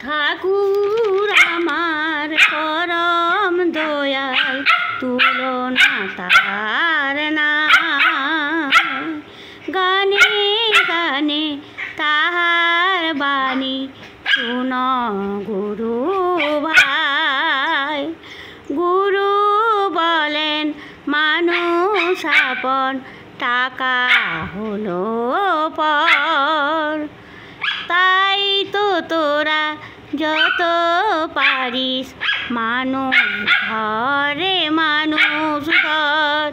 ঠাকুর আমার পরম দয়াল, তুলনা তার না। গানে গানে তাহার বাণী শুন গুরু ভাই। গুরু বলেন মানুষ আপন, টাকা হলো পর। তাই তো তোরা যত পারিস মানুষ ধরে মানুষ ধর।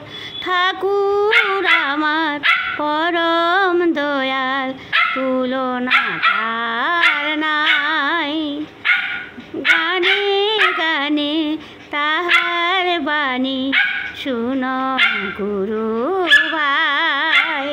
ঠাকুর আমার পরম দয়াল, তুলনা তার নাই। গানে গানে তাহার বাণী শুন গুরু ভাই।